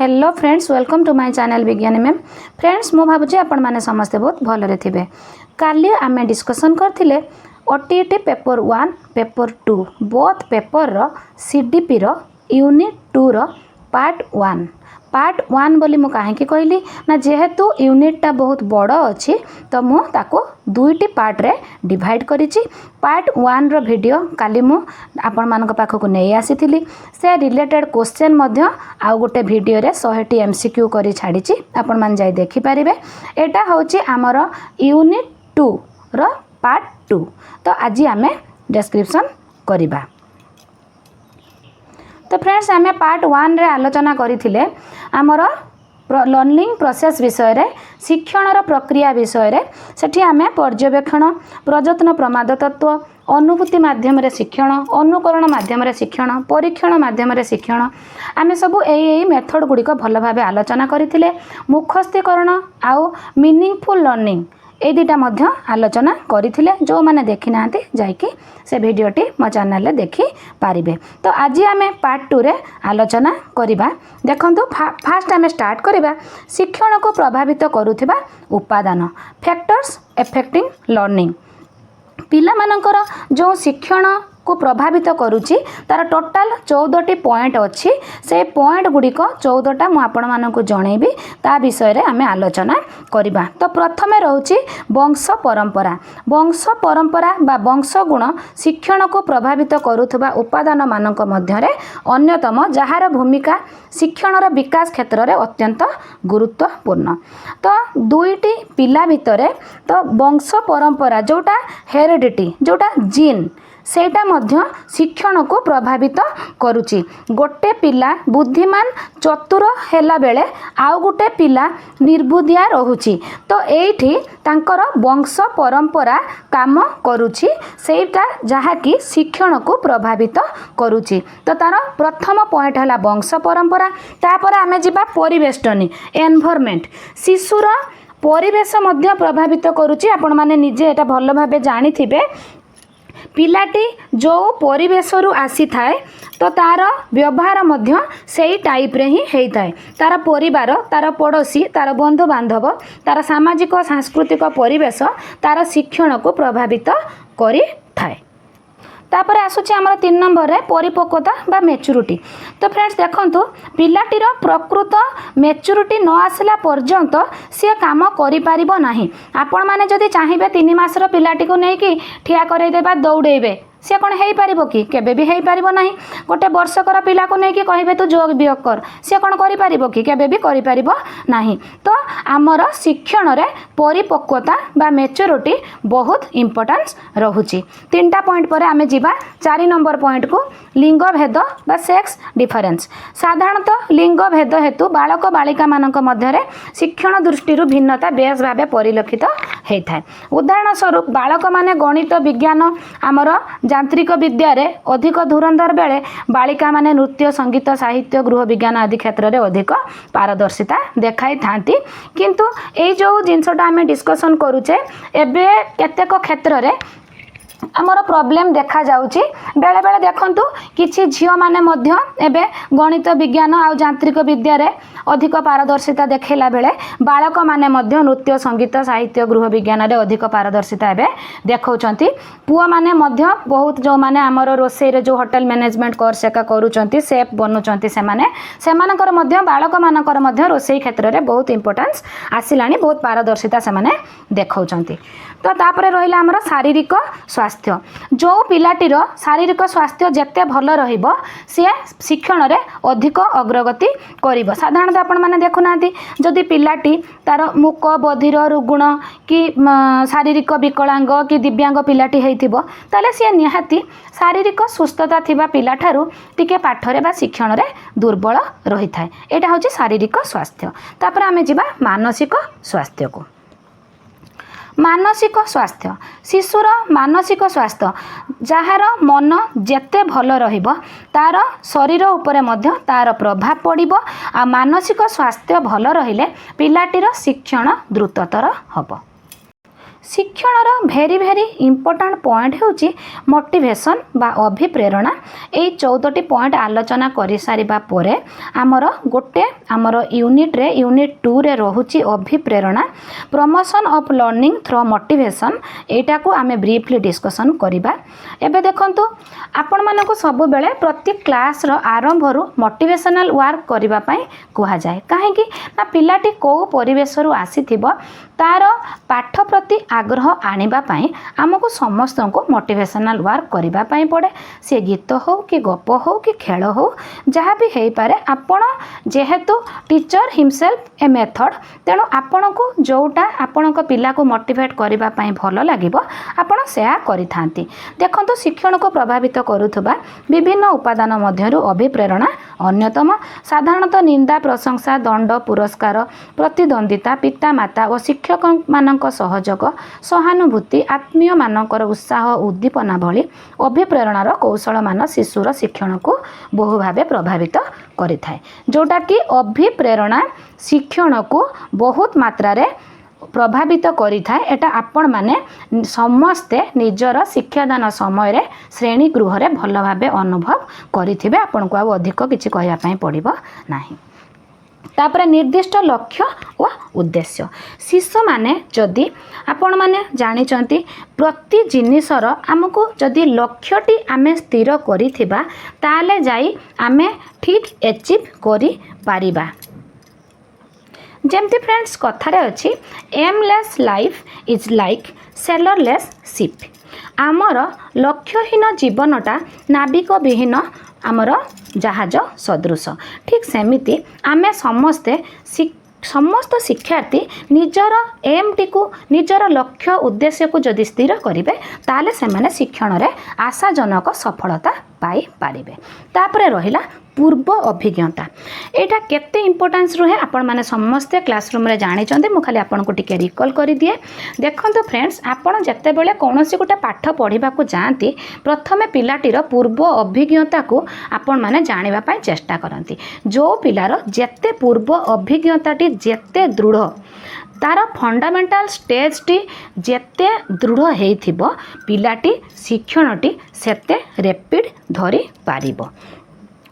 Hello friends, welcome to my channel Vigyani ma'am. Friends, मु भावुची आपण माने समस्ते बहुत भलरे थिबे। काली आमे डिस्कशन करथिले OTT paper 1 paper 2 both paper रो सीडीपी रो यूनिट 2 रो पार्ट 1 बोली मु काहे कहली ना, जेहेतु यूनिटा बहुत बड़ अच्छी तो मु ताको दुईटी पार्ट रे डिवाइड करिछि। पार्ट 1 रो वीडियो काली मु आपण मानक पाखकु नै आसीथिली। से रिलेटेड क्वेश्चन मध्य आउ गोटे वीडियो रे 100टी एमसीक्यू करी छाड़िछि, आपण मान जाई देखि परिबे। एटा होछि हमर यूनिट 2 रो पार्ट 2। तो आज आमे डिस्क्रिप्शन करिबा। तो फ्रेंड्स, आमे पार्ट 1 रे आलोचना करिथिले हमर लर्निंग प्रोसेस विषय रे, शिक्षणर प्रक्रिया विषय रे। सेठी आमे पर्यवेक्षण, प्रयत्न प्रमाद तत्व, अनुभूति माध्यम रे शिक्षण, अनुकरण माध्यम रे शिक्षण, परीक्षण माध्यम रे शिक्षण, आमे सब एई मेथड गुड़िक भल भाबे आलोचना करिथिले। मुखस्थीकरण आउ मीनिंगफुल लर्निंग ए दुटा मध्य आलोचना करिथिले। जो माने देखि नांती जाइकी से वीडियोटी मो चैनल रे देखि पारिबे। तो आज आमे पार्ट 2 रे आलोचना करिबा। देखंतु फास्ट आमे स्टार्ट करिबा शिक्षण को प्रभावित करुथिबा उपादान, फैक्टर्स एफेक्टिंग लर्निंग। पिला मानकर जो शिक्षण को प्रभावित करुच्ची तार टोटाल 14टी पॉइंट अच्छी। से पॉइंट गुड़िक 14टा मु आपण मानकु जणैबी, ता विषय रे आमे आलोचना करिबा। तो प्रथमे रहउची वंश परंपरा। वंश परंपरा बा वंश गुण शिक्षण को प्रभावित करुथबा उपादान मानक मध्य रे अन्यतम, जहार भूमिका शिक्षणर विकास क्षेत्र रे अत्यंत गुरुत्वपूर्ण। तो दुईटी पिला भितरे तो वंश परंपरा जोटा हेरिडिटी, जोटा जीन, सेटा मध्य शिक्षण को प्रभावित करुची। गोटे पिला बुद्धिमान चतुर हेला बेले आउ गोटे पिला निर्बुद्धिया रहुची। तो एठी तांकर वंश परंपरा काम करुची, सेटा जहाँकि शिक्षण को प्रभावित करुची। तो तार प्रथम पॉइंट है वंश परंपरा। तापर आमे जिबा परिवेष्टनी, एनवायरनमेंट। शिशुर परिवेश मध्य प्रभावित करुची। आपण माने निजे एटा भल भाबे जानि थिबे, पिलाटी जो परिवेश रु आसी थाए तो तार व्यवहार मध्य सेई टाइप रे ही हेई थाए। तार परिवार, तार पड़ोसी, तार बंधु बांधव, तार सामाजिक सांस्कृतिक परिवेश तार शिक्षण को प्रभावित करि थाए। तापर आसुची हमर 3 नंबर रे परिपक्वता बा मैच्योरिटी। तो फ्रेंड्स देखंतु, पिलाटीर प्रकृत मैच्योरिटी न आसला पर्यंत से काम करि पारिबो नाही। आपण माने जदि चाहिबे 3 मासर पिलाटी को नै कि ठिया करै देबा दौड़ेबे, से कौन हो पार कि केबे भी हो पार ना। गोटे वर्षकर पिला को लेकिन कहे तू जोग बियोग कर, सी कौन कर कि केबे भी कर ना। तो आमर शिक्षण रे परिपक्वता बा मैच्योरिटी बहुत इम्पोर्टेंस रहुची। 3टा पॉइंट पर आमे जिबा 4 नंबर पॉइंट को, लिंग भेद बा सेक्स डिफरेंस। साधारणतः लिंग भेद हेतु बालक बालिका मानक मध्य शिक्षण दृष्टि भिन्नता बेस भाव परिलक्षित होता है। उदाहरण स्वरूप बालक माने गणित विज्ञान आमर यांत्रिक विद्या रे अधिक धुरंधर बेले बालिका माने नृत्य संगीत साहित्य गृह विज्ञान आदि क्षेत्र में अधिक पारदर्शिता देखाई थांती। किंतु ए जो जिनसटा आमे डिस्कशन करूचे एबे केतेक क्षेत्र रे आमर प्रॉब्लम देखा जाउची। बेले बेले देखंतु किछि झियो माने मध्य एबे गणित विज्ञान आ यांत्रिक विद्या रे अधिक पारदर्शिता देखैला बेले बालक माने मध्य नृत्य संगीत साहित्य गृह विज्ञान रे अधिक पारदर्शिता एबे देखौचंती। पुआ माने मध्य बहुत जो माने आमर रोसई रे जो होटल मैनेजमेंट कोर्स एका करूचंती, सेफ बनुचंती, सेमानकर मध्य बालक मानकर मध्य रोसई क्षेत्र रे बहुत इंपोर्टेंस आसिलानी, बहुत पारदर्शिता से माने देखौचंती। तो तापरे रहिला हमर शारीरिक स्वास्थ्य। जो पिलाटीर शारीरिक स्वास्थ्य जेते भल रहिबो से शिक्षण रे अधिक अग्रगति करिबो। साधारणतः आपण माने देखु नांती, जदि पिलाटी तार मुक बधिर रुगुण कि शारीरिक विकलांग कि दिव्यांग पिलाटी हेइथिबो, ताले से निहाती शारीरिक सुस्थता थिबा पिला ठारू टिके पाठरे बा शिक्षण रे दुर्बल रही थाए। एटा होची शारीरिक स्वास्थ्य। तापर आमे जिबा मानसिक स्वास्थ्य को। मानसिक स्वास्थ्य, शिशुर मानसिक स्वास्थ्य, जार मन जेते भल रहिबो तार शरीर उपरे मध्य तार प्रभाव पड़िबो। आ मानसिक स्वास्थ्य भल रहिले पिलाटीर शिक्षण द्रुततर हबो। शिक्षणर भेरी भेरी इम्पोर्टाट पॉइंट होची मोटिवेशन बा अभिप्रेरणा। यही 14टी पॉइंट आलोचना कर सारिबा परे आमर गोटे आमर यूनिट रे यूनिट 2 रे रहुची अभिप्रेरणा promotion of learning through motivation. एटा को आमे ब्रीफली डिस्कशन करिबा। एबे देखंतु आपण मानको सब बेले प्रति क्लास रो आरंभ रु मोटिवेशनल वर्क करिबा पई कुहा जाय। काहे कि ना पिलाटी को परिवेश रु आसीथिबो तार पाठ प्रति आग्रह आनिबा पई हमको समस्त को मोटिवेशनल वर्क करिबा पई पड़े। से गीत हो कि गप हो कि खेल हो जहाँ भी हो पारे आपण जेहेतु टीचर हिमसेल्फ ए मेथड तेणु आपण को जोटा आपण पिला को मोटिवेट करिबा पई भल लागिबो आपण सेया करिथांती। देखंतु शिक्षण को प्रभावित करुथबा विभिन्न उपादान मध्यरु अभिप्रेरणा अन्यतम। साधारणतः निंदा प्रशंसा दंड पुरस्कार प्रतिद्वंदिता पिता माता और शिक्षक मानक सहयोग सहानुभूति आत्मीय मानकर उत्साह उद्दीपना भली अभिप्रेरणार कौशल मान शिशुर शिक्षण को बहु भाव प्रभावित करिथाय। जोटा कि अभिप्रेरणा शिक्षण को बहुत मात्रा रे प्रभावित करिथाय। एटा आपण माने समस्ते निजर शिक्षादान समय रे श्रेणी गृह रे भल भाबे अनुभव करिथिबे। आपण को अधिक किछि कहया पई पड़िबो नाही। तापरे निर्दिष्ट लक्ष्य व उद्देश्य शिशु माने जदि आपण माने जानिचंती प्रति जिनिसर आमको जदि लक्ष्यटी आमे स्थिर करिथिबा ताले जाई आमे ठीक अचीव करि पारिबा। जेमती फ्रेंड्स कथारे अछि aimless life is like sailorless ship. आमर लक्ष्यहीन जीवनटा नाविक विहीन आमर जहाज सदृश। ठीक सेमिति आमे समस्ते समस्त शिक्षार्थी निजर एम टी को निजर लक्ष्य उद्देश्य को जदि स्थिर करेंगे ताले से माने शिक्षण रे आशाजनक सफलता पाई पारिबे। तापरे रहिला पूर्व अभिज्ञता एटा केते इंपोर्टेंस रहे आपण माने समस्ते क्लासरूम रे जानि चंदे। मु खाली आपण को टिके रिकॉल करि दिए। देखंतु फ्रेंड्स आपण जत्ते बेले कोनोसी गोटे पाठ पढ़िबा को जांती प्रथमे पिलाटीर पूर्व अभिज्ञता को आपण माने जानिबा पई चेष्टा करंती। जो पिलार जत्ते पूर्व अभिज्ञताटी जत्ते दृढ़ तार फंडामेंटल स्टेज टी जेते दृढ़ हेइथिबो पिलाटी शिक्षणटी सेते रैपिड धरि पारिबो।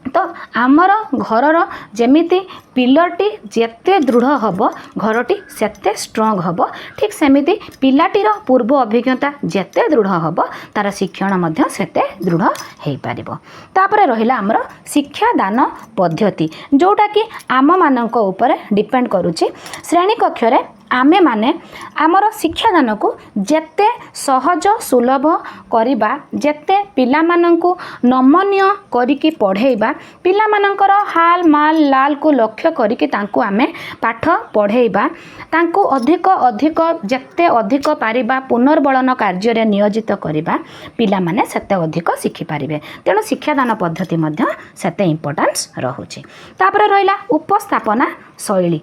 तो आमर घरर जेमिति पिलरटी जेते दृढ़ हबो घरटी सेते स्ट्रॉन्ग हबो। ठीक सेमिति पिलाटीर पूर्व अभिज्ञता जेते दृढ़ हबो तार शिक्षण मध्य सेते दृढ़ हेइ पारिबो। तापरे रहिला आमर शिक्षादान पद्धति जोटा कि आम मानक ऊपर डिपेंड करूची। श्रेणी कक्ष रे आमे माने आमर शिक्षादान को जेते सहज सुलभ करिबा जेते पिला मानंकु नमनीय करिकि पढ़ेइबा पिला मानकर हाल माल लाल को लक्ष्य करिकि तांकु आमे पाठ पढ़ेइबा तांकु अधिक अधिक जेते अधिक पारिबा पुनर्बलन कार्य रे नियोजित करिबा पिला माने सेते अधिक शिखि पारिबे। तेणु शिक्षादान पद्धति मध्य सेते इम्पोर्टेंस रहुछि। तापरे रहिला उपस्थापना शैली।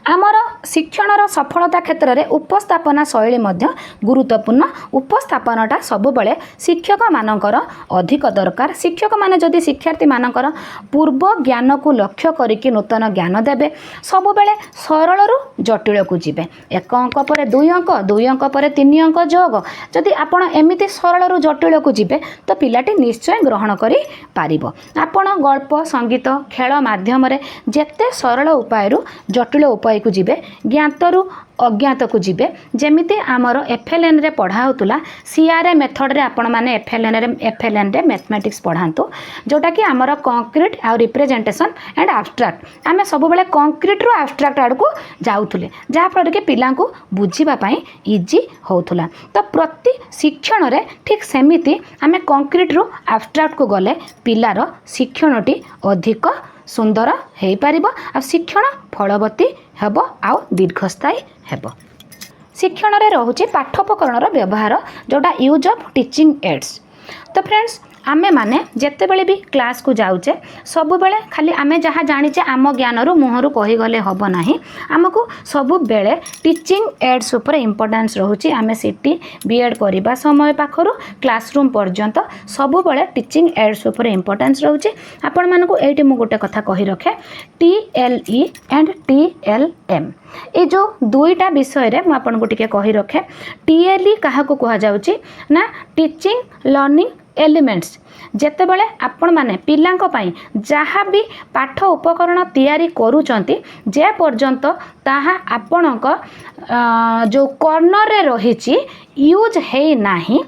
आमर शिक्षणर सफलता क्षेत्र में उपस्थापना शैली मध्य गुरुत्वपूर्ण। उपस्थापनाटा सब बेले शिक्षक मानकर अधिक दरकार। शिक्षक माने जदि शिक्षार्थी मानकर पूर्व ज्ञान को लक्ष्य करिकि नूतन ज्ञान देबे सब बेले सरल रु जटिल को जिबे। एक अंक पर दुई अंक दुई अंक पर तीन अंक जोग जदि आपण एमिति सरल रु जटिल को जिबे तो पिलाटी निश्चय ग्रहण करि पारिबो। आपण गल्प संगीत खेल माध्यम रे जेते सरल उपाय रु जटिल उपाय को जिबे ज्ञात रु अज्ञात को जिबे। जेमिति आमर एफएलएन रे पढ़ा होतुला सीआरए मेथड रे आपण माने एफएलएन रे मैथमेटिक्स पढ़ांतु जोटा कि आमर कंक्रीट आ रिप्रेजेंटेशन एंड एब्स्ट्रैक्ट आमे सब बेले कंक्रीट रु एब्स्ट्रैक्ट आड़ को जाउथुले जहा फल के पिला को बुझीबा पई इजी होतुला। तो प्रति शिक्षण रे ठीक सेमिति आमे कंक्रीट रु एब्स्ट्रैक्ट को गले पिलार शिक्षणटी अधिक सुंदर हो पार आ शिक्षण फलवती हेब आ दीर्घस्थायी हेब। शिक्षण रे रहुछि पाठ्योपकरणर व्यवहार जोटा यूज ऑफ टीचिंग एड्स। तो फ्रेंड्स आमे माने जेतेबेले भी क्लास को जाऊचे सबु बेले खाली आमे जहाँ जानीचे आम ज्ञानरू मुहरु कहीगले हम ना आमको सबु बेले टीचिंग एड्स उपर इम्पोर्टेंस रोचे आमे सीटी बीएड करबा समय पाखरु क्लासरूम पर्यंत सबु बेले टीचिंग एड्स उपर इम्पोर्टेंस रोचे आपण मानको एठी मु गोटे कथा कहि रखे TLE एंड TLM ये जो दुईटा विषय रे मु आपन को टिके कहि रखे TLE कहा को कहा जाउची ना टीचिंग लर्निंग एलिमेंट्स जेते बेले आपण माने पिलांको पई जहाँ भी पाठ उपकरण तैयारी करूचंती जे पर्यंत ताहा आपणक जो कॉर्नर रे रहिची यूज हे नाही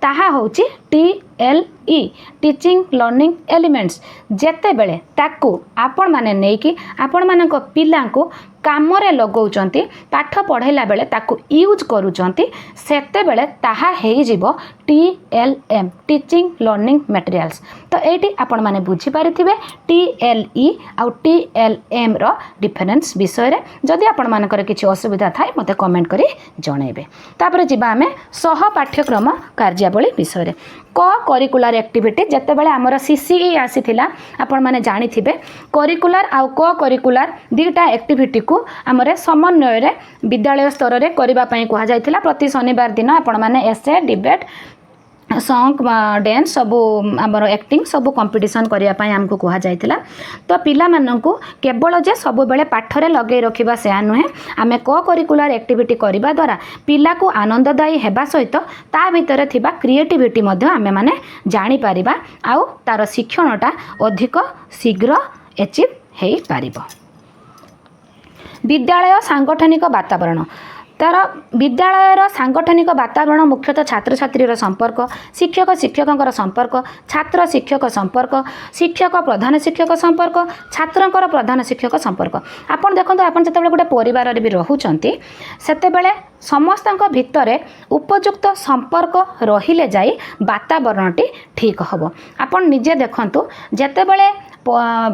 ताहा होची TLE टीचिंग लर्निंग एलिमेंट्स जेते बेले ताकू आपण माने नेकी आपण मानक पिलांको कामरे लगौचंती पाठ पढ़ाइला बेले ताकू यूज करूचंती सेते बेले ताहा हेई जिवो TLM टीचिंग लर्निंग मटेरियल्स। तो एटी आपण माने बुझी पारिथिबे TLE आउ TLM रो डिफरेंस विषय रे जदि आपण मानकर किछि असुविधा थाए मते कमेंट करी जणैबे। तापर जिबा आमे सह पाठ्यक्रम कार्यावली विषय रे को करिकुलर एक्टिविटी जेते बेले हमर CCE आसीथिला आपण माने जानिथिबे करिकुलर आउ को करिकुलर दीटा एक्टिविटी को हमरे समन्वय रे विद्यालय स्तर रे करिबा पई कहा जायथिला। प्रति शनिवार दिन आपण माने एसे डिबेट सॉन्ग डांस सब आमर एक्टिंग सब कंपटीशन करिया पई हमको कहा जायथिला। तो पिला माननकु केवल जे सब बेले पाठरे लगे रखिबा से नुहे आमे को करिकुलर एक्टिविटी करिबा द्वारा पिला को आनंददायी हेबा सहित ता भितर थिबा क्रिएटिविटी मध्ये आमे माने जानि परिबा आउ तार शिक्षणटा अधिक शीघ्र अचीव हेई पारिबो। विद्यालय सांगठनिक वातावरण तार विद्यालयर सांगठनिक वातावरण मुख्यतः छात्र छात्री संपर्क शिक्षक शिक्षक संपर्क छात्र शिक्षक संपर्क शिक्षक प्रधान शिक्षक संपर्क छात्रंकर प्रधान शिक्षक संपर्क। आपण देखंतु आपण जते गोटे परिवार भी रहुचंती सेते बेले समस्तक भितरे उपयुक्त संपर्क रहिले जाई वातावरणटी ठीक हबो। आपण निजे देखंतु जते बेले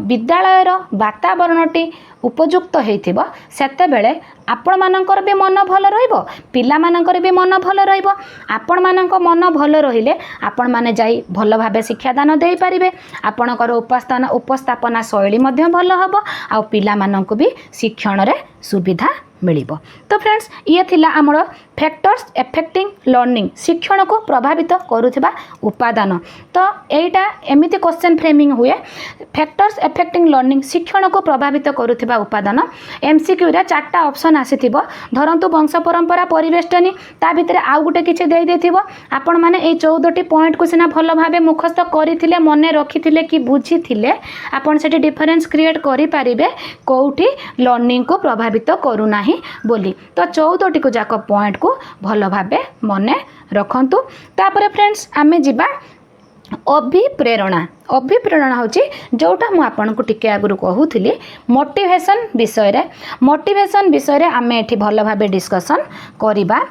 विद्यालयर वातावरणटी उपयुक्त होइथिबो सेते बेले आपण मानकर भी मन भल रहिबो पिला मानकर भी मन भल रहिबो। आपण मानक मन भल रहिले आपण माने जाई भल भाबे शिक्षादान देई परिबे आपणकर उपस्थापना शैली मध्ये भल हबो आ पिला मानक भी शिक्षण रे सुविधा मिलिबो। तो फ्रेंड्स ये थिला हमर फैक्टर्स एफेक्टिंग लर्निंग शिक्षण को प्रभावित करुथिबा उपादान। तो एटा एमिति क्वेश्चन फ्रेमिंग हुए फैक्टर्स एफेक्टिंग लर्निंग शिक्षण को प्रभावित करुथिबा उपादान। MCQ रे चारटा ऑप्शन आसीथिबो धरंतु वंश परंपरा परिवेष्टनी ता भितरे आउ गुटे किछि देई देथिबो आपण माने ए 14टी पॉइंट को सिना भल भाबे मुखस्थ करिथिले मने रखिथिले कि बुझिथिले आपण सेठी डिफरेंस क्रिएट करि पारिबे कोउठी लर्निंग को प्रभावित करू नाही बोली। तो 14टी को जाक पॉइंट को भल भाबे मने रखंतु। तापरे फ्रेंड्स आमे जिबा अभिप्रेरणा। अभिप्रेरणा होची जोटा मु आपन को टिके आगुरु कहूथिली मोटिवेशन विषय रे मोटिवेशन विषय रे आमे एठी भल भाबे डिस्कशन करिबा।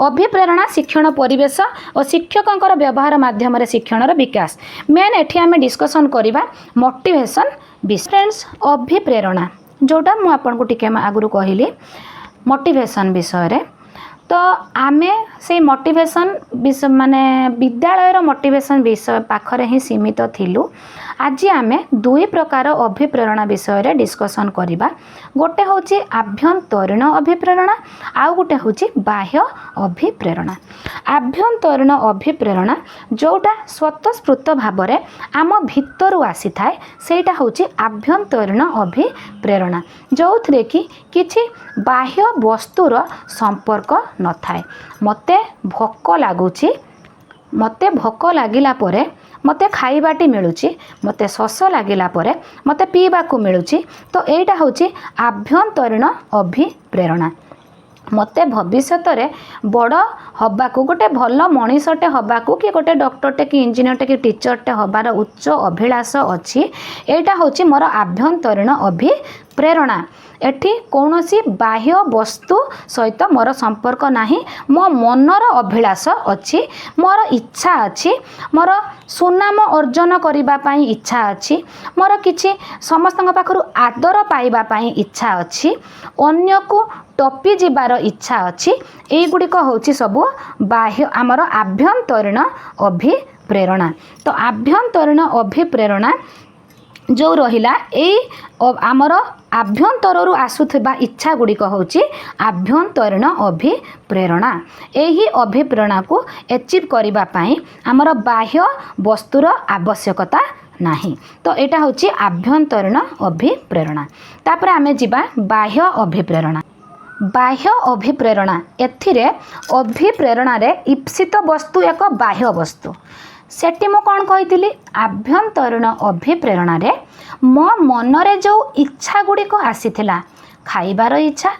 अभिप्रेरणा शिक्षण परिवेश और शिक्षकंकर व्यवहार माध्यम रे शिक्षणर विकास मेन एठी आमे डिस्कशन करिबा मोटिवेशन विषय। फ्रेंड्स अभिप्रेरणा जोटा मु आपन को टिके आगुरु कहिली मोटिवेशन विषय रे तो आमे से मोटिवेशन विषय माने विद्यालयर मोटिवेशन विषय पाखरे ही सीमित थिलु। आज आमे दुई प्रकार अभिप्रेरणा विषय रे डिस्कशन करिबा। गोटे होची आभ्यंतरीण अभिप्रेरणा आउ गोटे होची बाह्य अभिप्रेरणा। आभ्यंतरीण अभिप्रेरणा जोटा स्वतःस्फूर्त भाव रे आम भितरु आसी थाए सेटा होची आभ्यंतरीण अभिप्रेरणा जोथरे कि किछि बाह्य वस्तुर संपर्क न थाए। मते भोक लागुची मते भोक लागिला परे मते खाइबाटी मिलुची मते शोष लागिला परे मते पीबाकू मिलुची। तो एटा होची आभ्यंतरीण अभिप्रेरणा। मते भविष्यत रे बड़ हबाकू गोटे भल मनीषटे हबाकू कि गोटे डॉक्टरटे कि इंजीनियरटे कि टीचरटे हबार उच्च अभिलाष अच्छी एटा होची मोर आभ्यंतरीण अभिप्रेरणा। एठी कौनसी बाह्य वस्तु सहित मोर संपर्क नाही मो मनर अभिलाष अच्छी मोर इच्छा अच्छी मोर सुनाम अर्जन करबा पई इच्छा अच्छी मोर किछि समस्त पाखरु आदर पाइबा पई इच्छा अच्छी अन्य को टपी जीवार इच्छा अच्छी। एगुड़िक होची सबु बाह्य आमर आभ्यंतरीण अभिप्रेरणा। अभिप्रेरणा। तो आभ्यंतरीण अभिप्रेरणा जो रहिला ए आमर आभ्यंतररू आसुथिबा इच्छा गुड़िक होची आभ्यंतरीण अभिप्रेरणा। यही अभिप्रेरणा को एचिव करिबा पई आमर बाह्य वस्तुर आवश्यकता नाही। तो एटा होची आभ्यंतरीण अभिप्रेरणा। तापर आमे जिबा बाह्य अभिप्रेरणा। बाह्य अभिप्रेरणा एथिरे अभिप्रेरणा रे इप्सित वस्तु एक बाह्य वस्तु सेठी मु कौन कही आभ्यंतरीण अभिप्रेरणा रे मो मनरे जो इच्छा गुड़िक आसीथिला खाइबार इच्छा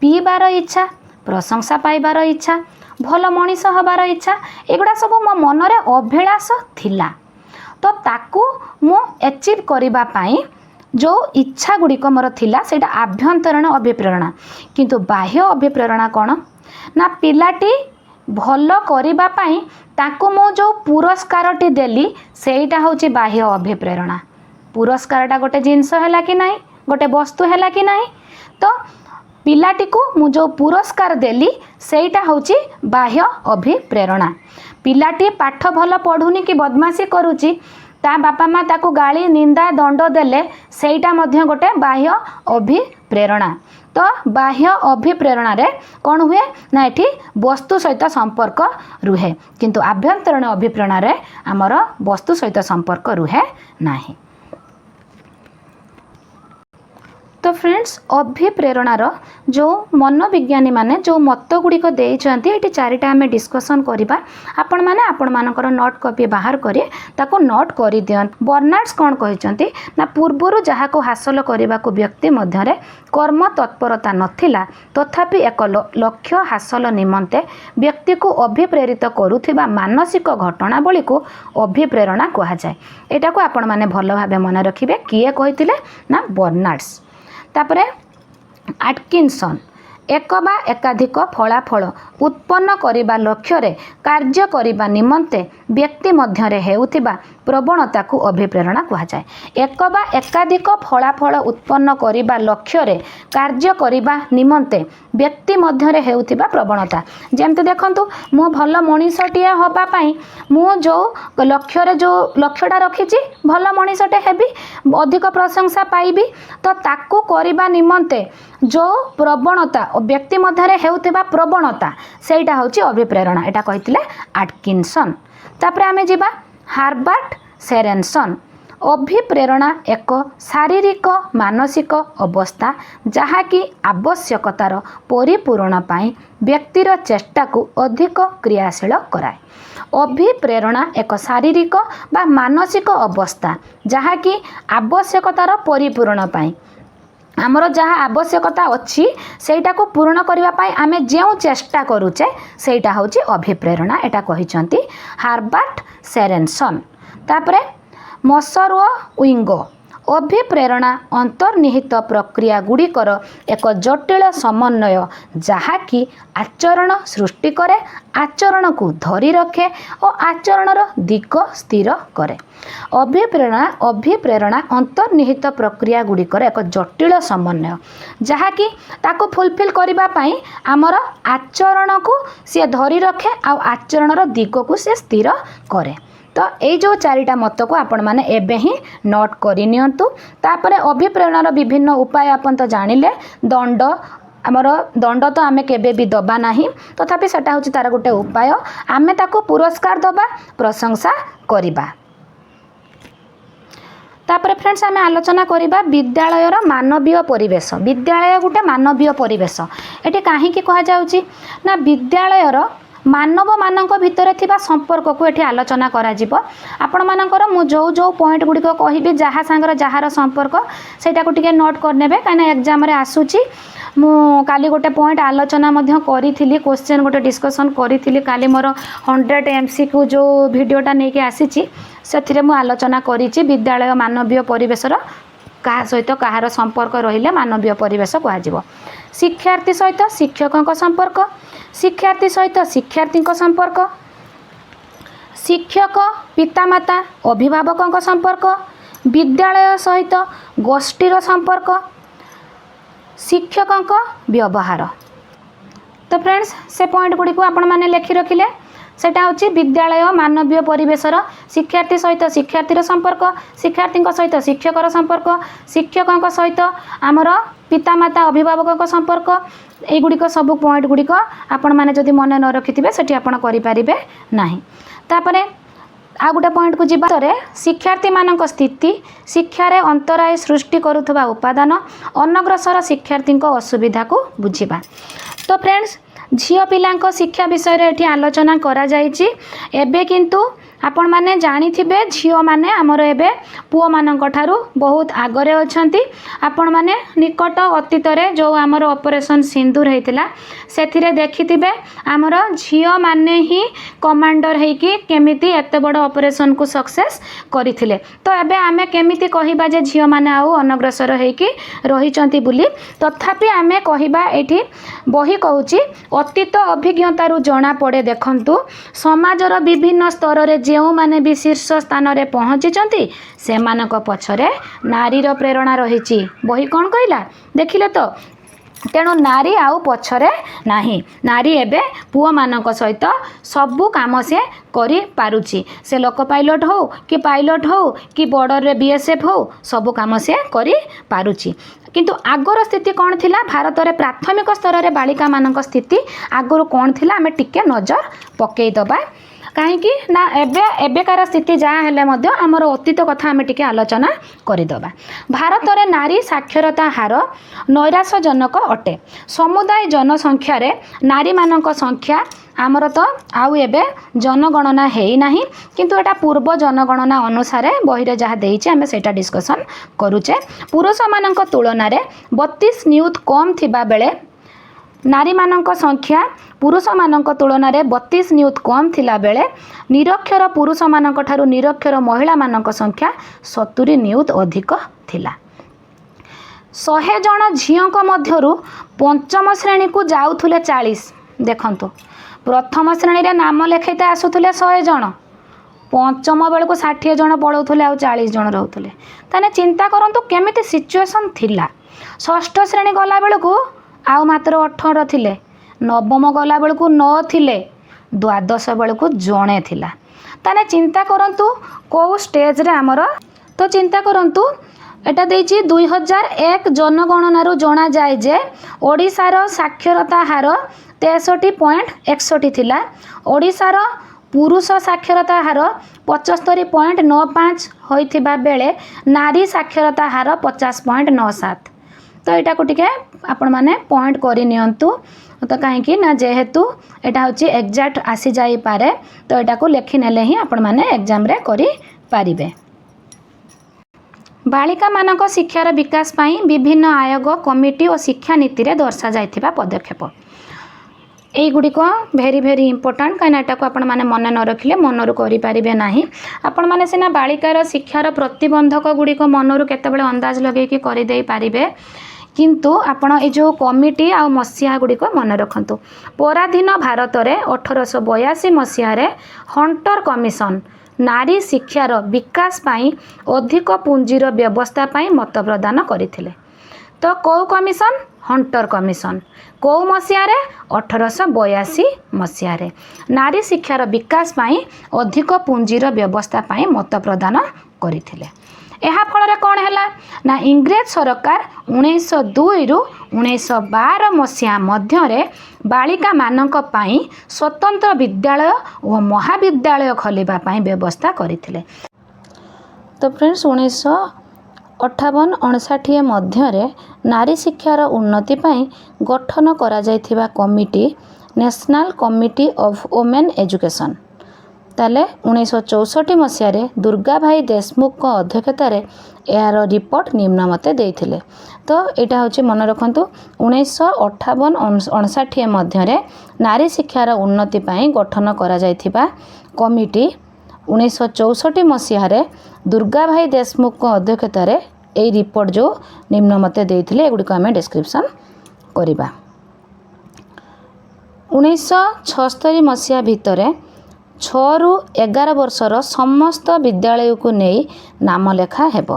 पीबार इच्छा प्रशंसा पाइबार इच्छा भल मनीष हबार इच्छा एगुड़ा सब मो मनरे अभिलाष थिला। तो ताकू मु एचिव करिबा पाई जो इच्छा गुड़िक मोर थिला सेटा आभ्यंतरीण अभिप्रेरणा। किंतु बाह्य अभिप्रेरणा कौन ना पिलाटी भल करिबा पाई ताकू मु जो पुरस्कारटी देली सेटा होची बाह्य अभिप्रेरणा। पुरस्कारटा गोटे जिनस हैला कि नाही गोटे वस्तु हैला कि नाही। तो पिलाटी को मु जो पुरस्कार देली सेटा होची बाह्य अभिप्रेरणा। पिलाटी पाठ भल पढ़ुनी कि बदमाशी करूची ता बापा माँ ताकू गाली निंदा दंड देले सेटा मध्य गोटे बाह्य अभिप्रेरणा। तो बाह्य अभिप्रेरणा रे कौन हुए ना एठी वस्तु सहित संपर्क रुहे किंतु आभ्यंतरीण अभिप्रेरणा रे आमर वस्तु सहित संपर्क रुहे नाही। तो फ्रेंड्स अभिप्रेरणार जो मनोविज्ञानी माने जो मत गुड़िक देइछंती एटी चारिटा आमे डिस्कशन करिबा। आपण माने आपण मानकर नोट कॉपी बाहर करी ताको नोट करि दियन। बर्नार्ड्स कोन कहिसंती ना पूर्वरु जहा को हासिल करबा को व्यक्ति मध्यरे कर्म तत्परता नथिला तथापि एक लक्ष्य हासिल निमंते व्यक्ति को अभिप्रेरित करुथिबा मानसिक घटनावली को अभिप्रेरणा कहा जाय। एटा को आपण माने भलो भाबे मन रखिबे किए कहिथिले ना बर्नार्ड्स। तापरे आटकिन्सन एक बा एकाधिक फलाफल उत्पन्न करिबा लक्ष्य रे कार्य करिबा निमंते व्यक्ति मध्यरे हेउथिबा प्रवणता को अभिप्रेरणा कहा जाए। एक बा एकाधिक फलाफल उत्पन्न करिबा लक्ष्य रे कार्य करिबा निमंते व्यक्ति मध्यरे हेउथिबा प्रवणता। जेमते देखंतु मु भल मनीषटिए हबा पई मु जो लक्ष्य रे जो लक्ष्यटा रखिछि भल मनीषटे हेबी अधिक प्रशंसा पाइबी तो ताकू करिबा निमंते जो प्रवणता व्यक्ति मध्यरे हेउथिबा प्रवणता सेटा होची अभिप्रेरणा। एटा कहिथिले आटकिन्सन। तापर आमे जिबा हार्बार्ट सेरेनसन। अभिप्रेरणा एक शारीरिक मानसिक अवस्था जहाँकि आवश्यकतार परिपूरण पाई व्यक्तिर चेष्टा को अधिक क्रियाशील कराए। अभिप्रेरणा एक शारीरिक बा मानसिक अवस्था जहाँकि आवश्यकतार परिपूरण पाई आमर जहाँ आवश्यकता अच्छी सेटा को पूर्ण करबा पाई आमे जेउ चेष्टा करूचे सेटा होची अभिप्रेरणा। एटा कहिसंती हार्बार्ट सेरेनसन। तापरे मसरो विंगो। अभिप्रेरणा अंतर्निहित प्रक्रिया गुड़िकर एक जटिल समन्वय जहाँकि आचरण सृष्टि करे आचरण को धरी रखे और आचरणर दिग स्थिर करे। अभिप्रेरणा अंतर्निहित प्रक्रिया गुड़िकर एक जटिल समन्वय जहाँकि ताको फुलफिल करबा पाई आमर आचरण को सी धरी रखे और आचरणर दिग को सी स्थिर करे। तो ये जो चारिटा मत को आपण माने एबे ही नोट करि नियंतु। तापरे अभिप्रेरणार विभिन्न उपाय आपण तो जानिले दंड आमर दंड तो आमे केबे भी दबा नाही तथापि सेटा होची तार गोटे उपाय आमे ताको पुरस्कार दबा प्रशंसा करिबा। तापरे फ्रेंड्स आमे आलोचना करिबा विद्यालयर मानवीय परिवेश। विद्यालय गोटे मानवीय परिवेश एटी काहे कि कहा जाउची ना विद्यालयर मानव मानक भितर थिबा संपर्क को एठी आलोचना करा जिवो। आपण मानकर मु जो जो पॉइंट गुडी को कहिबे जहा सांगर जहार संपर्क सेटा को टिके नोट कर नेबे काना एग्जाम रे आसुची। मु काली गोटे पॉइंट आलोचना मध्य करिथिली क्वेश्चन गोटे डिस्कशन करिथिली काली मोर 100 एमसीक्यू जो वीडियोटा नै के आसीची सेथिरे मु आलोचना करिछि विद्यालय मानवीय परिवेशर कहा सहित कहार संपर्क रहिले मानवीय परिवेश कहा जिवो। शिक्षार्थी सहित शिक्षकक संपर्क शिक्षार्थी सहित शिक्षार्थी संपर्क शिक्षक पितामाता अभिभावक संपर्क विद्यालय सहित गोष्ठीर संपर्क शिक्षक व्यवहार। तो फ्रेंड्स से पॉइंट गुड़ी को आपण माने लिखि रखिले सेटा होची विद्यालय मानवीय परिवेशर शिक्षार्थी सहित शिक्षार्थीर संपर्क शिक्षार्थी सहित शिक्षकर संपर्क शिक्षकों सहित आमर पितामाता अभिभावक संपर्क एगुड़िक सब पॉइंट गुड़िक आपण मैंने जदि मन न रखिथे से करें ना तापर आ गोटे पॉइंट को जीवा शिक्षार्थी मानक स्थिति शिक्षार अंतराय सृष्टि करुवा उपादान अनग्रसर शिक्षार्थी असुविधा को बुझा। तो फ्रेंड्स झियो पिलांको शिक्षा विषय ये आलोचना करा जायछि। एबे किंतु आपण माने जानिथिबे झियो माने हमर एबे पुओ मानक ठारू बहुत आगरे अछंती। आपण माने निकट अतीत रे जो हमर ऑपरेशन सिंदूर हेतिला सेथिरे देखिथिबे हमर झियो माने ही कमांडर हेकी केमिति एते बड़ ऑपरेशन को सक्सेस करिथिले। तो एबे आमे केमिति कहिबा जे झियो माने आउ अनग्रसर हेकी रहिचंती बुली तथापि आमे कहिबा एठी बही कहूची अतीत अभिज्ञतारू जना पड़े देखंतु समाजर विभिन्न स्तर रे जो माने भी शीर्ष स्थान रे पहुँची से मानक पछरे नारीर प्रेरणा रही। बही कौन कहला देखिले तो तेणु नारी आउ पछरे नाही नारी एबे पुओ मानक सहित सबु काम से करि पारुची से लोक पायलट हो कि बॉर्डर रे बीएसएफ हो सबु काम से करि पारुची। किंतु आगर स्थिति कौन थिला भारत रे प्राथमिक स्तर रे बालिका मानक स्थिति आगर कौन थिला आमे टिके नजर पकेई दबा कहीं ना एबेकार स्थिति जहाँ हेले मध्य आमर अतीत कथा आम टिके आलोचना करदबा। भारत में नारी साक्षरता हार नैराश्यजनक अटे। समुदाय जनसंख्या रे नारी मानक संख्या आमर तो आउ एबे जनगणना है नहीं किंतु एटा पूर्व जनगणना अनुसार बही जहाँ देइछे आमे सेटा डिस्कसन करूचे। पुरुष मानक तुलन रे 32 नियुत कम थिबा बेले नारी मानक संख्या पुरुष मानक तुलन में 32 नियुत कम थिला बेले निरक्षर पुरुष मानक ठारू निरक्षर महिला मानक संख्या 70 नियुत अधिक थिला। 100 जन झियों मध्यरु पंचम श्रेणी को जाउथुले 40 देखंतु प्रथम श्रेणी रे नाम लेखैते आसुथुले 100 जन पंचम बेलू 60 जन पढ़ुले आ 40 जन रोले ताने चिंता करंतु केमिति सिचुएशन थिला। षष्ठ श्रेणी गला बेलू आउ मात्र 18 थिले नवम गला बेलू 9 थिले द्वादश बेलू जड़े थिला ताने चिंता करंतु को स्टेज रे आमर तो चिंता करंतु एटा देइछि 2001 जनगणना जना जाए जे ओडिशार साक्षरता हार 63.61 थिला। ओडिशार पुरुष साक्षरता हार 75.95 होइथिबा बेले नारी साक्षरता हार 50.97। तो यहाँ को टिके आपण माने पॉइंट करि नियंतु तो कहीं ना जेहेतु एटा होची एग्जैक्ट आसी जाई पारे तो यहाँ को लेखि नेले ही आपण माने एग्जाम रे करि पारिबे। बालिका मानक शिक्षार विकास पाई विभिन्न आयोग कमिटी और शिक्षा नीति रे दर्शा जाइथिबा पदक्षेप एगुड़िक भेरी भेरी इंपोर्टाट कहीं को आपण माने मन न रखिले मनरू करें ना आपण माने सिना बालिकार शिक्षार प्रतिबंधक गुड़िक मनरू केतेबेले अंदाज लगे करदे पारिबे किंतु आपण ए जो कमिटी आ मसीहा गुड़िक मन रखंतु। पराधीन भारत में 1882 मसीह हंटर कमिशन नारी शिक्षार विकास पाई अधिक पुंजीर व्यवस्था पाई मत प्रदान करथिले। तो कौ कमिशन हंटर कमिशन कौ मसीह 1882 मसीह नारी शिक्षार विकास पाई अधिक पुंजीर व्यवस्था पाई मत प्रदान करथिले। एहा फल कौन है ना इंग्रेज सरकार 1902 रु 1912 मसीहा मध्य बालिका मानक पाई स्वतंत्र विद्यालय और महाविद्यालय खोलिबा पाई व्यवस्था करथिले। तो फ्रेंड्स 1958-59 मध्य नारी शिक्षार उन्नति पाई गठन करा जायथिबा committee national committee of women education ताले 1964 मसीह दुर्गा भाई देशमुख अध्यक्षतार यार रिपोर्ट निम्न मते देइथिले। तो यहाँ हूँ मन रखु 1958-59 मध्य नारी शिक्षार उन्नति पाई गठन करा जायथिबा कमिटी 1964 मसीह दुर्गा भाई देशमुख अध्यक्षतार यही रिपोर्ट जो निम्न मते देइथिले एगुड़िक आम डिस्क्रिप्शन करवा। 1976 मसीहा भितर 6 ରୁ 11 ବର୍ଷର ସମସ୍ତ ବିଦ୍ୟାଳୟକୁ ନେଇ ନାମ ଲେଖା ହେବ।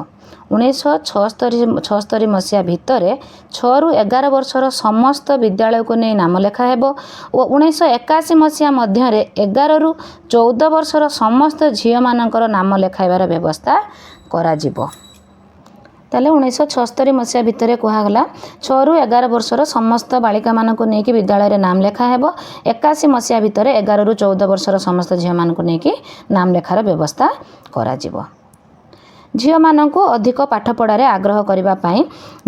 1976 ମସିହା ଭିତରେ 6 ରୁ 11 ବର୍ଷର ସମସ୍ତ ବିଦ୍ୟାଳୟକୁ ନେଇ ନାମ ଲେଖା ହେବ ଓ 1981 ମସିହା ମଧ୍ୟରେ 11 ରୁ 14 ବର୍ଷର ସମସ୍ତ ଝିଅମାନଙ୍କର ନାମ ଲେଖାଇବାର ବ୍ୟବସ୍ଥା କରାଯିବ। ତାହେଲେ 1976 ମସିହା ଭିତରେ କୁହାଗଲା 6 ରୁ 11 ବର୍ଷର ସମସ୍ତ ବାଳିକାମାନଙ୍କୁ ନେଇକି ବିଦ୍ୟାଳୟରେ ନାମ ଲେଖା ହେବ। 81 ମସିହା ଭିତରେ 11 ରୁ 14 ବର୍ଷର ସମସ୍ତ ଝିଅମାନଙ୍କୁ ନେଇକି ନାମ ଲେଖାର ବ୍ୟବସ୍ଥା କରାଯିବ। ଝିଅମାନଙ୍କୁ ଅଧିକ ପାଠପଢ଼ାରେ ଆଗ୍ରହ କରିବା ପାଇଁ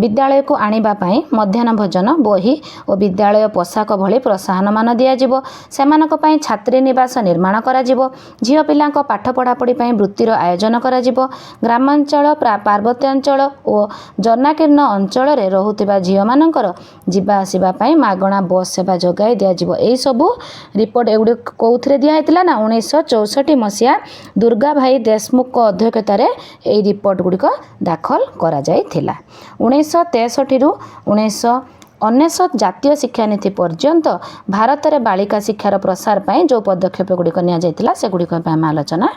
ବିଦ୍ୟାଳୟକୁ ଆଣିବା ପାଇଁ ମଧ୍ୟାହ୍ନ ଭୋଜନ, ବହି ଓ ବିଦ୍ୟାଳୟ ପୋଷାକ ଭଳି ପ୍ରୋତ୍ସାହନମାନ ଦିଆଯିବ। ସେମାନଙ୍କ ପାଇଁ ଛାତ୍ରୀ ନିବାସ ନିର୍ମାଣ କରାଯିବ। ଝିଅ ପିଲାଙ୍କ ପାଠ ପଢ଼ାପଢ଼ି ପାଇଁ ବୃତ୍ତିର ଆୟୋଜନ କରାଯିବ। ଗ୍ରାମାଞ୍ଚଳ, ପାର୍ବତ୍ୟାଞ୍ଚଳ ଓ ଜନାକୀର୍ଣ୍ଣ ଅଞ୍ଚଳରେ ରହୁଥିବା ଝିଅମାନଙ୍କର ଯିବା ଆସିବା ପାଇଁ ମାଗଣା ବସ୍ ସେବା ଯୋଗାଇ ଦିଆଯିବ। ଏହିସବୁ ରିପୋର୍ଟ ଏଗୁଡ଼ିକ କେଉଁଥିରେ ଦିଆହେଇଥିଲା ନା 1964 ମସିହା ଦୁର୍ଗା ଭାଇ ଦେଶମୁଖଙ୍କ ଅଧ୍ୟକ୍ଷତାରେ ଏହି ରିପୋର୍ଟ ଗୁଡ଼ିକ ଦାଖଲ କରାଯାଇଥିଲା। 1963 ରୁ 1999 ଜାତୀୟ ଶିକ୍ଷାନୀତି ପର୍ଯ୍ୟନ୍ତ ଭାରତରେ ବାଳିକା ଶିକ୍ଷାର ପ୍ରସାର ପାଇଁ ଯେଉଁ ପଦକ୍ଷେପ ଗୁଡ଼ିକ ନିଆଯାଇଥିଲା ସେଗୁଡ଼ିକ ପାଇଁ ଆମେ ଆଲୋଚନା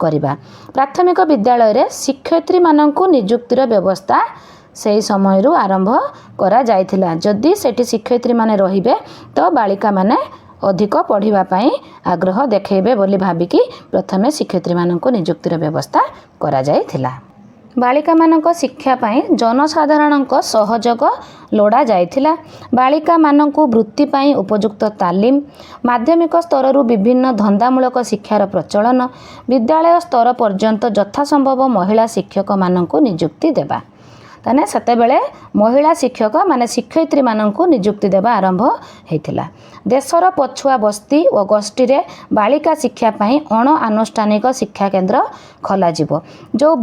କରିବା। ପ୍ରାଥମିକ ବିଦ୍ୟାଳୟରେ ଶିକ୍ଷୟିତ୍ରୀମାନଙ୍କୁ ନିଯୁକ୍ତିର ବ୍ୟବସ୍ଥା ସେହି ସମୟରୁ ଆରମ୍ଭ କରାଯାଇଥିଲା। ଯଦି ସେଠି ଶିକ୍ଷୟିତ୍ରୀମାନେ ରହିବେ ତ ବାଳିକାମାନେ ଅଧିକ ପଢ଼ିବା ପାଇଁ ଆଗ୍ରହ ଦେଖାଇବେ ବୋଲି ଭାବିକି ପ୍ରଥମେ ଶିକ୍ଷୟିତ୍ରୀମାନଙ୍କୁ ନିଯୁକ୍ତିର ବ୍ୟବସ୍ଥା କରାଯାଇଥିଲା। ବାଳିକାମାନଙ୍କ ଶିକ୍ଷା ପାଇଁ ଜନସାଧାରଣଙ୍କ ସହଯୋଗ ଲୋଡ଼ା ଯାଇଥିଲା। ବାଳିକାମାନଙ୍କୁ ବୃତ୍ତି ପାଇଁ ଉପଯୁକ୍ତ ତାଲିମ, ମାଧ୍ୟମିକ ସ୍ତରରୁ ବିଭିନ୍ନ ଧନ୍ଦାମୂଳକ ଶିକ୍ଷାର ପ୍ରଚଳନ, ବିଦ୍ୟାଳୟ ସ୍ତର ପର୍ଯ୍ୟନ୍ତ ଯଥାସମ୍ଭବ ମହିଳା ଶିକ୍ଷକମାନଙ୍କୁ ନିଯୁକ୍ତି ଦେବା। ତାହେଲେ ସେତେବେଳେ ମହିଳା ଶିକ୍ଷକ ମାନେ ଶିକ୍ଷୟିତ୍ରୀମାନଙ୍କୁ ନିଯୁକ୍ତି ଦେବା ଆରମ୍ଭ ହୋଇଥିଲା। ଦେଶର ପଛୁଆ ବସ୍ତି ଓ ଗୋଷ୍ଠୀରେ ବାଳିକା ଶିକ୍ଷା ପାଇଁ ଅଣଆନୁଷ୍ଠାନିକ ଶିକ୍ଷା କେନ୍ଦ୍ର ଖୋଲାଯିବ। ଯେଉଁ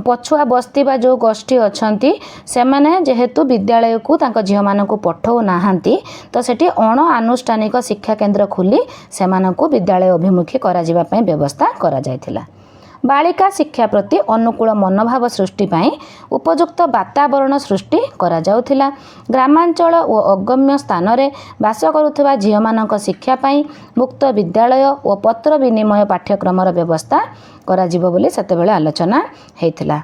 ପଛୁଆ ବସ୍ତି ବା ଯେଉଁ ଗୋଷ୍ଠୀ ଅଛନ୍ତି ସେମାନେ ଯେହେତୁ ବିଦ୍ୟାଳୟକୁ ତାଙ୍କ ଝିଅମାନଙ୍କୁ ପଠାଉ ନାହାନ୍ତି ତ ସେଠି ଅଣଆନୁଷ୍ଠାନିକ ଶିକ୍ଷା କେନ୍ଦ୍ର ଖୋଲି ସେମାନଙ୍କୁ ବିଦ୍ୟାଳୟ ଅଭିମୁଖୀ କରାଯିବା ପାଇଁ ବ୍ୟବସ୍ଥା କରାଯାଇଥିଲା। ବାଳିକା ଶିକ୍ଷା ପ୍ରତି ଅନୁକୂଳ ମନୋଭାବ ସୃଷ୍ଟି ପାଇଁ ଉପଯୁକ୍ତ ବାତାବରଣ ସୃଷ୍ଟି କରାଯାଉଥିଲା। ଗ୍ରାମାଞ୍ଚଳ ଓ ଅଗମ୍ୟ ସ୍ଥାନରେ ବାସ କରୁଥିବା ଝିଅମାନଙ୍କ ଶିକ୍ଷା ପାଇଁ ମୁକ୍ତ ବିଦ୍ୟାଳୟ ଓ ପତ୍ର ବିନିମୟ ପାଠ୍ୟକ୍ରମର ବ୍ୟବସ୍ଥା କରାଯିବ ବୋଲି ସେତେବେଳେ ଆଲୋଚନା ହୋଇଥିଲା।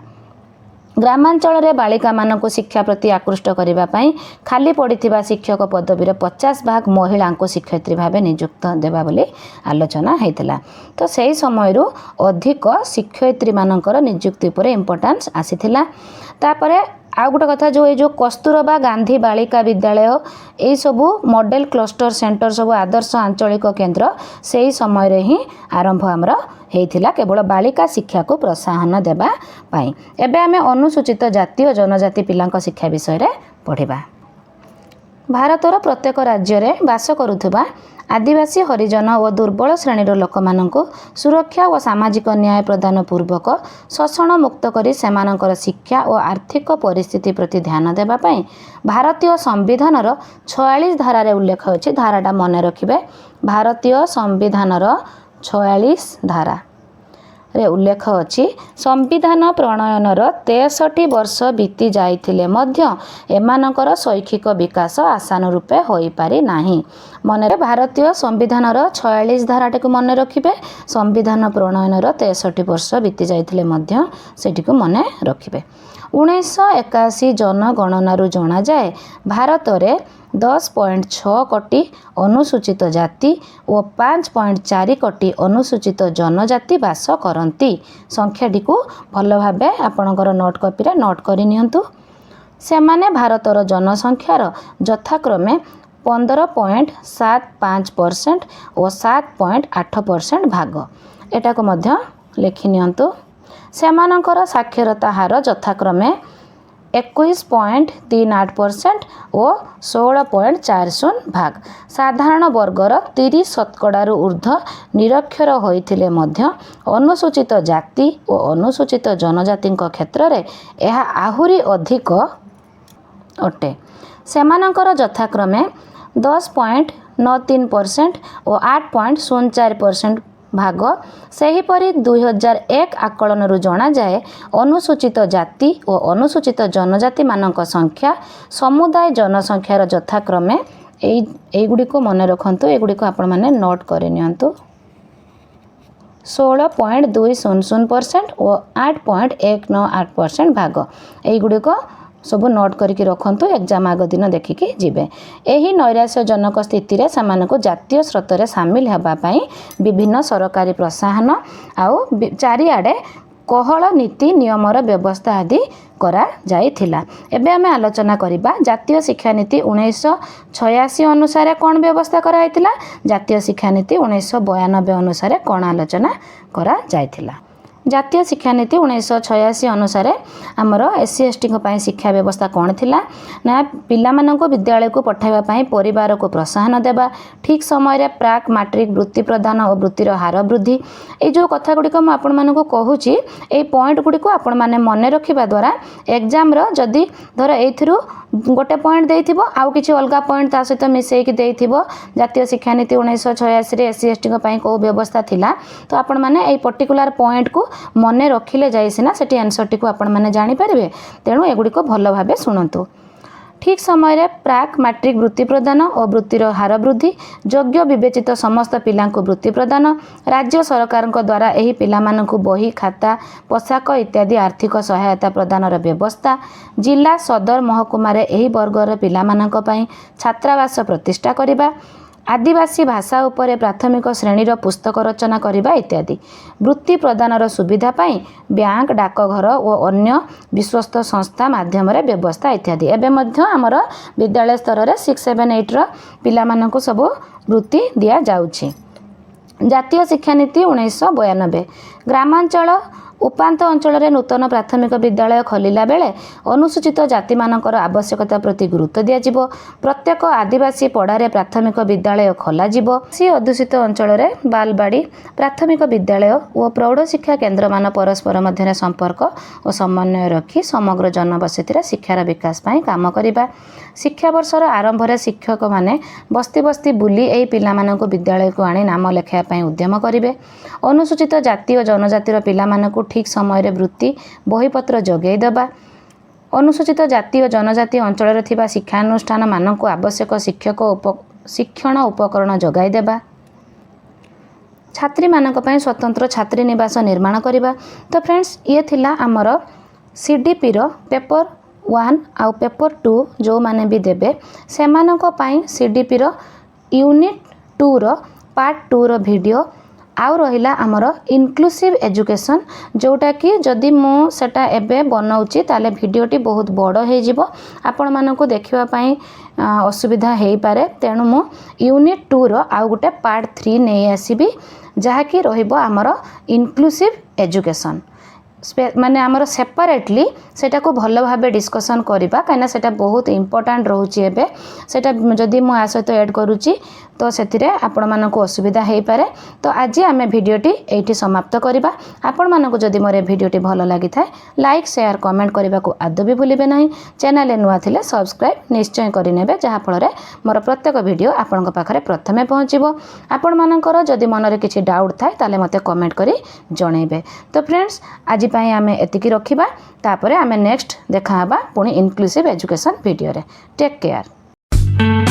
ଗ୍ରାମାଞ୍ଚଳରେ ବାଳିକାମାନଙ୍କୁ ଶିକ୍ଷା ପ୍ରତି ଆକୃଷ୍ଟ କରିବା ପାଇଁ ଖାଲି ପଡ଼ିଥିବା ଶିକ୍ଷକ ପଦବୀର 50% ମହିଳାଙ୍କୁ ଶିକ୍ଷୟିତ୍ରୀ ଭାବେ ନିଯୁକ୍ତ ଦେବା ବୋଲି ଆଲୋଚନା ହୋଇଥିଲା। ତ ସେହି ସମୟରୁ ଅଧିକ ଶିକ୍ଷୟିତ୍ରୀମାନଙ୍କର ନିଯୁକ୍ତି ଉପରେ ଇମ୍ପୋର୍ଟାନ୍ସ ଆସିଥିଲା। ତାପରେ ଆଉ ଗୋଟେ କଥା ଯେଉଁ କସ୍ତୁରବା ଗାନ୍ଧୀ ବାଳିକା ବିଦ୍ୟାଳୟ ଏହିସବୁ ମଡ଼େଲ କ୍ଲଷ୍ଟର ସେଣ୍ଟର ସବୁ ଆଦର୍ଶ ଆଞ୍ଚଳିକ କେନ୍ଦ୍ର ସେହି ସମୟରେ ହିଁ ଆରମ୍ଭ ଆମର ହୋଇଥିଲା କେବଳ ବାଳିକା ଶିକ୍ଷାକୁ ପ୍ରୋତ୍ସାହନ ଦେବା ପାଇଁ। ଏବେ ଆମେ ଅନୁସୂଚିତ ଜାତି ଓ ଜନଜାତି ପିଲାଙ୍କ ଶିକ୍ଷା ବିଷୟରେ ପଢ଼ିବା। ଭାରତର ପ୍ରତ୍ୟେକ ରାଜ୍ୟରେ ବାସ କରୁଥିବା ଆଦିବାସୀ, ହରିଜନ ଓ ଦୁର୍ବଳ ଶ୍ରେଣୀର ଲୋକମାନଙ୍କୁ ସୁରକ୍ଷା ଓ ସାମାଜିକ ନ୍ୟାୟ ପ୍ରଦାନ ପୂର୍ବକ ଶୋଷଣ ମୁକ୍ତ କରି ସେମାନଙ୍କର ଶିକ୍ଷା ଓ ଆର୍ଥିକ ପରିସ୍ଥିତି ପ୍ରତି ଧ୍ୟାନ ଦେବା ପାଇଁ ଭାରତୀୟ ସମ୍ବିଧାନର 46 ଧାରାରେ ଉଲ୍ଲେଖ ଅଛି। ଧାରାଟା ମନେ ରଖିବେ। ଭାରତୀୟ ସମ୍ବିଧାନର 46 ଧାରାରେ ଉଲ୍ଲେଖ ଅଛି ସମ୍ବିଧାନ ପ୍ରଣୟନର 63 ବର୍ଷ ବିତି ଯାଇଥିଲେ ମଧ୍ୟ ଏମାନଙ୍କର ଶୈକ୍ଷିକ ବିକାଶ ଆଶାନୁରୂପେ ହୋଇପାରି ନାହିଁ। ମନରେ ଭାରତୀୟ ସମ୍ବିଧାନର 46 ଧାରାଟିକୁ ମନେ ରଖିବେ। ସମ୍ବିଧାନ ପ୍ରଣୟନର 63 ବର୍ଷ ବିତି ଯାଇଥିଲେ ମଧ୍ୟ ସେଠିକୁ ମନେ ରଖିବେ। 1981 ଜନଗଣନାରୁ ଜଣାଯାଏ ଭାରତରେ 10.6 କୋଟି ଅନୁସୂଚିତ ଜାତି ଓ 5.4 କୋଟି ଅନୁସୂଚିତ ଜନଜାତି ବାସ କରନ୍ତି। ସଂଖ୍ୟାଟିକୁ ଭଲ ଭାବେ ଆପଣଙ୍କର ନୋଟ୍ କପିରେ ନୋଟ୍ କରି ନିଅନ୍ତୁ। ସେମାନେ ଭାରତର ଜନସଂଖ୍ୟାର ଯଥାକ୍ରମେ 15.75% ଓ 7.8% ଭାଗ। ଏଟାକୁ ମଧ୍ୟ ଲେଖି ନିଅନ୍ତୁ। ସେମାନଙ୍କର ସାକ୍ଷରତା ହାର ଯଥାକ୍ରମେ 21.38% ଓ 16.40 ଭାଗ। ସାଧାରଣ ବର୍ଗର 30% ଉର୍ଦ୍ଧ୍ୱ ନିରକ୍ଷର ହୋଇଥିଲେ ମଧ୍ୟ ଅନୁସୂଚିତ ଜାତି ଓ ଅନୁସୂଚିତ ଜନଜାତିଙ୍କ କ୍ଷେତ୍ରରେ ଏହା ଆହୁରି ଅଧିକ ଅଟେ। ସେମାନଙ୍କର ଯଥାକ୍ରମେ 10.93% ଓ 8.04% ଭାଗ। ସେହିପରି 2001 ଆକଳନରୁ ଜଣାଯାଏ ଅନୁସୂଚିତ ଜାତି ଓ ଅନୁସୂଚିତ ଜନଜାତିମାନଙ୍କ ସଂଖ୍ୟା ସମୁଦାୟ ଜନସଂଖ୍ୟାର ଯଥାକ୍ରମେ ଏଇଗୁଡ଼ିକୁ ମନେ ରଖନ୍ତୁ। ଏଗୁଡ଼ିକୁ ଆପଣମାନେ ନୋଟ୍ କରି ନିଅନ୍ତୁ। 16.200% और 8.198% भाग एगुड़िक सब नोट करके रखु एग्जाम आग दिन देखिकी जीवे। यही नैराश्यजनक स्थिति रे सेमानकु जातीय स्रोत रे सामिल होगापाई विभिन्न सरकारी प्रोत्साहन आउ चारिआडे कोहल नीति नियमर व्यवस्था आदि करा जाइथिला। एबे आमे आलोचना करिबा जातीय शिक्षा नीति 1986 अनुसार कौन व्यवस्था कराइथिला, जातीय शिक्षा नीति 1992 अनुसार कौन आलोचना करा जाइथिला। जातीय शिक्षा नीति 1986 अनुसार आमर SC ST शिक्षा व्यवस्था कौन थिला ना पिला माननको विद्यालय को पठाइबा पई परिवार को प्रोत्साहन देबा, ठीक समय रे प्राक मैट्रिक वृत्ति प्रदान और वृत्तिर हार वृद्धि। ए जो कथा गुड़िक मु आपण माननको कहूची ए पॉइंट गुड़िक आपण माने मने रखिबा द्वारा एग्जाम रो जदी धर एथिरु गोटे पॉइंट देइथिबो आउ किछि अलगा पॉइंट ता सहित मिसेई कि देइथिबो जातीय शिक्षा नीति 1986 रे SC ST पई को व्यवस्था थिला, तो आपण माने ए पर्टिकुलर पॉइंट को मने रखिले जाइसिना सेठी आंसर टी को आपण माने जानि परिबे। तेणु एगुडी को भल भाबे सुनंतु। ठीक समय रे प्राक मैट्रिक वृत्ति प्रदान और वृत्तिर हार वृद्धि, योग्य विवेचित समस्त पिलांको वृत्ति प्रदान, राज्य सरकार द्वारा एही पिलामानंकु बही खाता पोशाक इत्यादि आर्थिक सहायता प्रदानर व्यवस्था, जिला सदर महकुमार एही वर्गर पिलामानंक पई छात्रावास प्रतिष्ठा करिबा, आदिवासी भाषा उपरे प्राथमिक श्रेणीर पुस्तक रचना करिबा इत्यादि, वृत्ति प्रदानर सुविधा पाई बैंक डाकघर और अन्य विश्वस्त संस्था माध्यम व्यवस्था इत्यादि। एबे मध्य आमर विद्यालय स्तर रे 6, 7, 8 रो पिलामानंकु सब वृत्ति दिया जाउछि। जातीय शिक्षा नीति 1992 ग्रामांचल उपांत अंचल रे नूतन प्राथमिक विद्यालय खोलिला बेले अनुसूचित जाति मानकर आवश्यकता प्रति गुरुत्व दिया जिवो। प्रत्येक आदिवासी पड़ारे प्राथमिक विद्यालय खोला जिवो। सी अध्युषित अंचल रे बालबाड़ी प्राथमिक विद्यालय और प्रौढ़ शिक्षा केन्द्र मान परस्पर मध्य संपर्क और समन्वय रखी समग्र जनबसति रे शिक्षार विकास पई काम करिबा। शिक्षा वर्षर आरंभ रे शिक्षक माने बस्ती बस्ती बुली एही पिला मानकु विद्यालय को आनी नाम लेखा पई उद्यम करिवे। अनुसूचित जाति और जनजातिर पिला मानकु ठीक समय रे वृत्ति बहीपत्र जोगै देबा। अनुसूचित जाति और जनजाति अंचल रे थिबा शिक्षानुष्ठान मानकु आवश्यक शिक्षण उपकरण जोगाई देबा। छात्री मानक पई स्वतंत्र छात्री निवास निर्माण करिबा। तो फ्रेंड्स ये थिला हमर CDP रो पेपर 1 आउ पेपर 2 जो माने भी देबे से मानक पई CDP रो यूनिट 2 रो पार्ट 2 रो वीडियो आउ रहिला आमर इनक्लूसिव एजुकेशन जोटा कि जदि मु सेटा एबे बनाउची ताले वीडियोटी बहुत बड़ हे जिवो, आपण मानकु देखिबा पई असुविधा हेई पारे। तेणु मु यूनिट 2 रो आउ गुटे पार्ट 3 नै आसीबी जहा कि रहिबो आमर इनक्लूसिव एजुकेशन माने आमर सेपरेटली सेटा को भल भाबे डिस्कशन करिबा काइना सेटा बहुत इंपोर्टेंट रहउची। एबे सेटा जदि मु आ सहित ऐड करूची तो सेतिरे आपण मानकु असुविधा हेई पारे। तो आज आमे भिडियोटी एठी समाप्त करिबा। आपण मानकु जदि मोर भिडियोटी भल लागि थाए लाइक शेयर कमेंट करिबा को आदौ भी भूलिबे नाही। चैनल ए नुआ थिले सब्सक्राइब निश्चय करि नेबे जहा फल रे मोर प्रत्येक भिडियो आपनक पाखरे प्रथमे पहुंचीबो। आपण मानकर जदि मनरे किछि डाउट थाए ताले मते कमेंट करि जणैबे। तो फ्रेंड्स आज पई आमे एतिकी रखिबा, तापरे आमे नेक्स्ट देखा हबा पुनी इनक्लूसिव एजुकेशन वीडियो रे। Take care.